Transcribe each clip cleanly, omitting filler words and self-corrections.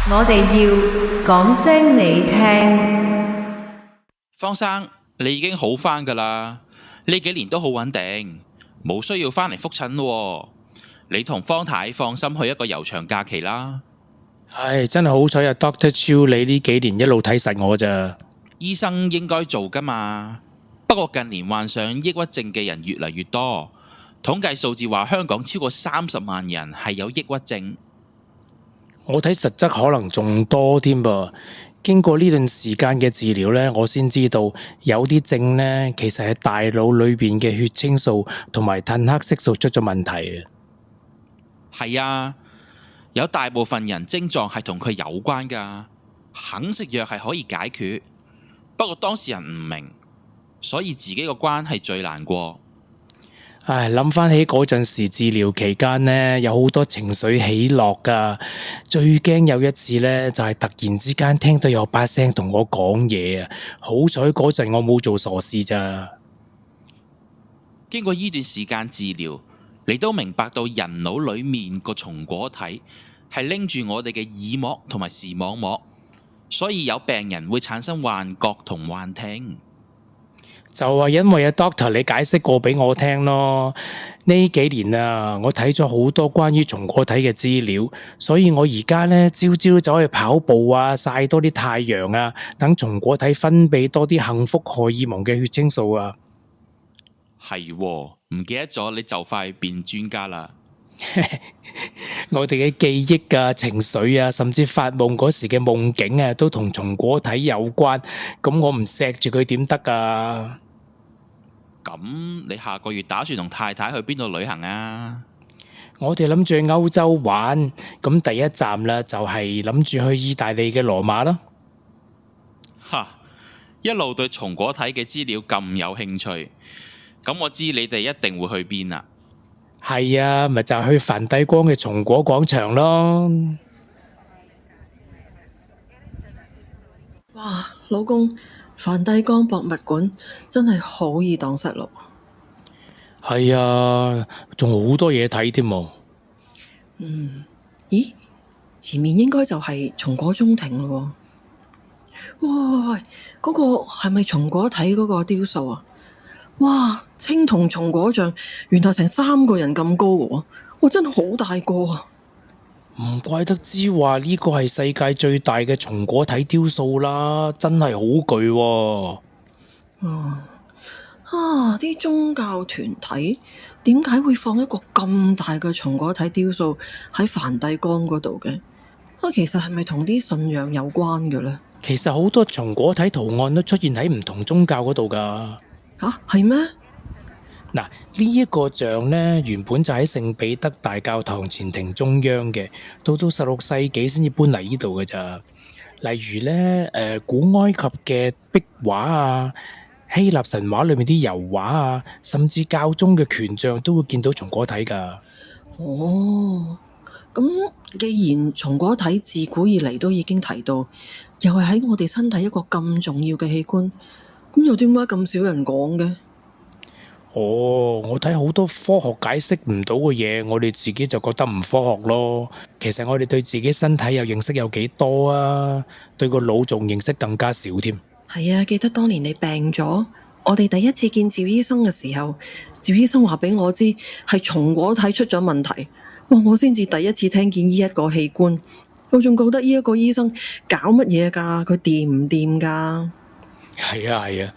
我哋要講聲你聽。方生，你已經好返㗎啦，呢幾年都好穩定，冇需要返嚟覆診喎。你同方太放心去一個悠長假期啦。唉，真係好彩啊，Dr. Chiu，你呢幾年一路睇實我咋。醫生應該做㗎嘛，不過近年患上抑鬱症嘅人越嚟越多，統計數字話香港超過30萬人係有抑鬱症。我睇實質可能仲多添噃。經過呢段時間嘅治療呢，我先知道有啲症呢，其實係大腦裏邊嘅血清素同埋褪黑色素出咗問題啊。係啊，有大部分人症狀係同佢有關㗎，肯食藥係可以解決。不過當事人唔明，所以自己個關係最難過。唉，諗翻起嗰陣時治療期間呢，有好多情緒起落噶。最驚有一次呢，就係突然之間聽到有把聲同我講嘢啊！好彩嗰陣我冇做傻事咋。經過呢段時間治療，你都明白到人腦裏面個松果體係拎住我哋嘅耳膜同埋視網膜，所以有病人會產生幻覺同幻聽。就係因為阿 Doctor 你解釋過俾我聽咯。呢幾年啊，我睇咗好多關於松果體嘅資料，所以我而家呢，朝朝走去跑步啊，曬多啲太陽啊，等松果體分泌多啲幸福荷爾蒙嘅血清素啊。係喎，唔記得咗你就快變專家啦。我哋嘅記憶啊、情緒啊，甚至發夢嗰時嘅夢境啊，都同松果體有關。咁我唔錫住佢點得啊？咁你下個月打算同太太去邊度旅行啊？我哋諗住去歐洲玩，咁第一站啦就係諗住去意大利嘅羅馬啦。哈！一路對松果體嘅資料咁有興趣，咁我知你哋一定會去邊啦。係啊，咪就係去梵蒂岡嘅松果廣場咯。哇，老公，梵蒂岡博物館真係好易蕩失路。係啊，仲好多嘢睇添喎。咦，前面應該就係松果中庭咯喎。哇，嗰個係咪松果體嗰個雕塑啊？哇，青銅松果像，原來成3個人咁高喎！哇，真係好大個啊！唔怪得之話呢個係世界最大嘅松果體雕塑啦，真係好巨喎。啲宗教團體點解會放一個咁大嘅松果體雕塑喺梵蒂岡嗰度嘅？其實係咪同啲信仰有關嘅呢？其實好多松果體圖案都出現喺唔同宗教嗰度噶。係咩？嗱，呢一個像呢，原本就喺聖彼得大教堂前庭中央嘅，到16世紀先至搬嚟呢度嘅咋。例如呢，古埃及嘅壁畫啊，希臘神話裏面啲油畫啊，甚至教宗嘅權杖都會見到松果體噶。哦，咁既然松果體自古以嚟都已經提到，又係喺我哋身體一個咁重要嘅器官，咁又點解咁少人講嘅？我睇好多科學解釋唔到嘅嘢，我哋自己就覺得唔科學咯。其實我哋對自己身體又認識有幾多啊？對個腦仲認識更加少添。係啊，記得當年你病咗，我哋第一次見趙醫生嘅時候，趙醫生話俾我知係松果體出咗問題。我先至第一次聽見呢一個器官，我仲覺得呢一個醫生搞乜嘢㗎？佢掂唔掂㗎？係啊係啊，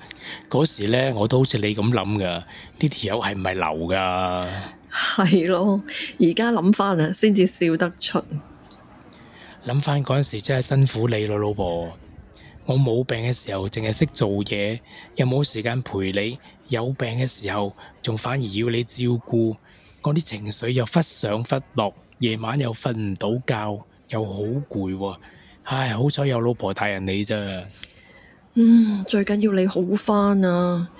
嗰時呢我都好似你咁諗噶，呢條友係唔係流噶？係咯，而家諗翻啊，先至笑得出。諗翻嗰陣時真係辛苦你咯，老婆。我冇病嘅時候淨係識做嘢，又冇時間陪你；有病嘅時候仲反而要你照顧，我啲情緒又忽上忽落，夜晚又瞓唔到覺，又好攰喎。唉，好彩有老婆大人你咋。最緊要你好返啊！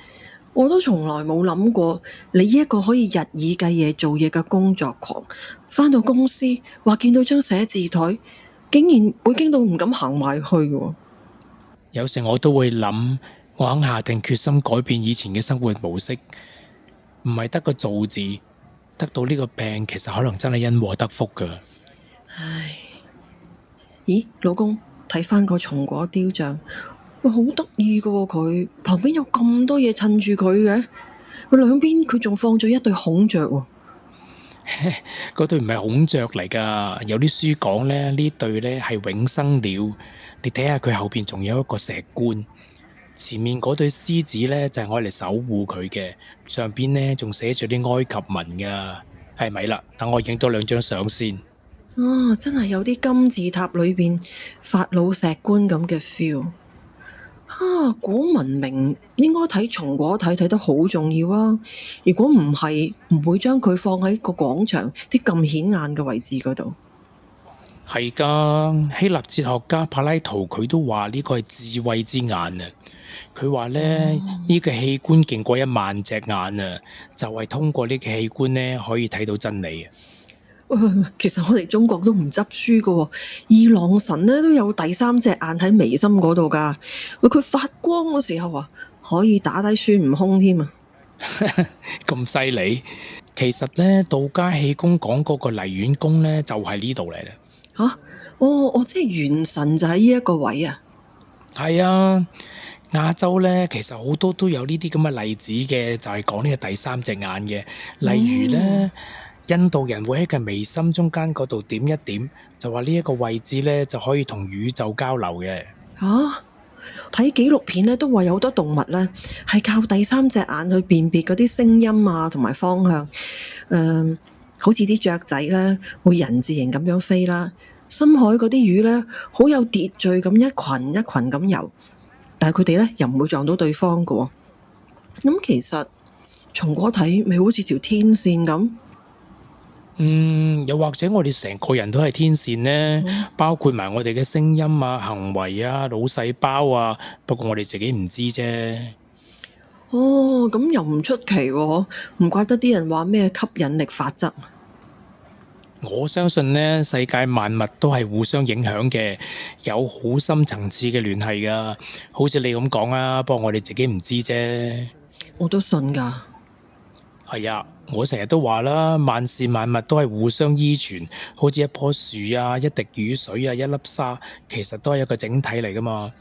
我都從來冇諗過，你一個可以日以繼夜做嘢嘅工作狂，返到公司話見到張寫字台，竟然會驚到唔敢行埋去嘅。有時我都會諗，我肯下定決心改變以前嘅生活模式，唔係得個做字，得到呢個病，其實可能真係因禍得福噶。唉，咦，老公，睇翻個松果雕像，哇，好得意噶喎！佢旁邊有咁多嘢襯住佢嘅，佢兩邊佢仲放咗一對孔雀喎。嗰對唔係孔雀嚟㗎，有啲書講咧，呢對咧係永生鳥。你睇下佢後邊仲有一個石棺，前面嗰對獅子咧就係愛嚟守護佢嘅，上邊咧仲寫住啲埃及文㗎。係咪啦？等我影多兩張相先。啊，真係有啲金字塔裏邊法老石棺咁嘅 feel。啊，古文明應該睇松果體睇得好重要啊！如果唔係，唔會將佢放喺個廣場啲咁顯眼嘅位置嗰度。係㗎，希臘哲學家柏拉圖佢都話呢個係智慧之眼啊！佢話咧呢個器官勁過1萬隻眼啊，就係通過呢個器官咧可以睇到真理啊！其實我哋中國都唔執輸噶喎，二郎神咧都有第3隻眼喺眉心嗰度噶。喂，佢發光嗰時候啊，可以打低孫悟空添啊！咁犀利，其實咧道家氣功講嗰個梨園宮咧就係呢度嚟啦。吓，我即係元神就喺呢一個位啊！係啊，亞洲咧其實好多都有呢啲咁嘅例子嘅，就係講呢個第3隻眼嘅，例如咧。印度人會喺個眉心中間嗰度點一點，就話呢一個位置咧就可以同宇宙交流嘅。睇紀錄片咧都話有好多動物咧係靠第3隻眼去辨別嗰啲聲音啊同埋方向。好似啲雀仔咧會人字形咁樣飛啦，深海嗰啲魚咧好有秩序咁一群一群咁游，但係佢哋咧又唔會撞到對方㗎喎。咁其實松果體咪好似條天線咁。又或者我哋成個人都係天線呢，包括埋我哋嘅聲音啊、行為啊、腦細胞啊，不過我哋自己唔知啫。咁又唔出奇喎，唔怪得啲人話咩吸引力法則。我相信呢，世界萬物都係互相影響嘅，有好深層次嘅聯繫噶。好似你咁講啊，不過我哋自己唔知啫。我都信㗎。係啊，我成日都話啦，萬事萬物都係互相依存，好似一棵樹啊、一滴雨水啊、一粒沙，其實都係一個整體嚟噶嘛。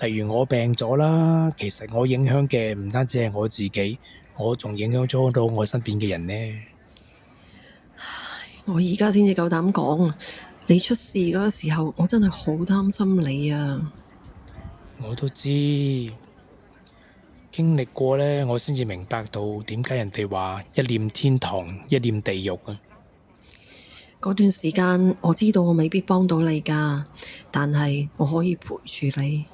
例如我病咗啦，其實我影響嘅唔單止係我自己，我仲影響咗到我身邊嘅人呢。我而家先至夠膽講，你出事嗰個時候，我真係好擔心你啊！我都知。經歷過呢，我先至明白到點解人哋話一念天堂，一念地獄啊！嗰段時間我知道我未必幫到你㗎，但係我可以陪住你，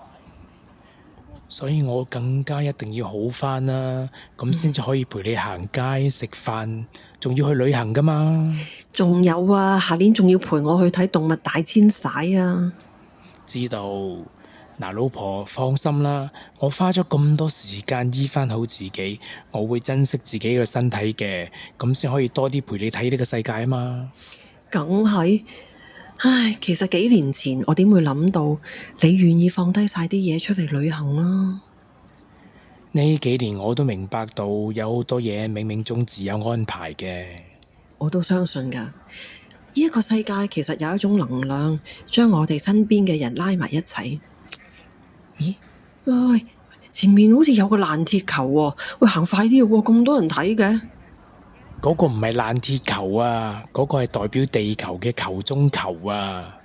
所以我更加一定要好返啦，咁先至可以陪你行街食飯，仲要去旅行㗎嘛！仲有啊，下年仲要陪我去睇動物大遷徙啊！知道。嗱，老婆放心啦，我花咗咁多時間醫翻好自己，我會珍惜自己嘅身體嘅，咁先可以多啲陪你睇呢個世界啊嘛。梗係，其實幾年前我點會諗到你願意放低晒啲嘢出嚟旅行啊？呢幾年我都明白到有好多嘢冥冥中自有安排嘅。我都相信㗎，呢一個世界其實有一種能量，將我哋身邊嘅人拉埋一齊。咦？喂，前面好似有個爛鐵球喎，喂，行快啲喎，咁多人睇嘅。嗰個唔係爛鐵球啊，嗰個係代表地球嘅球中球啊。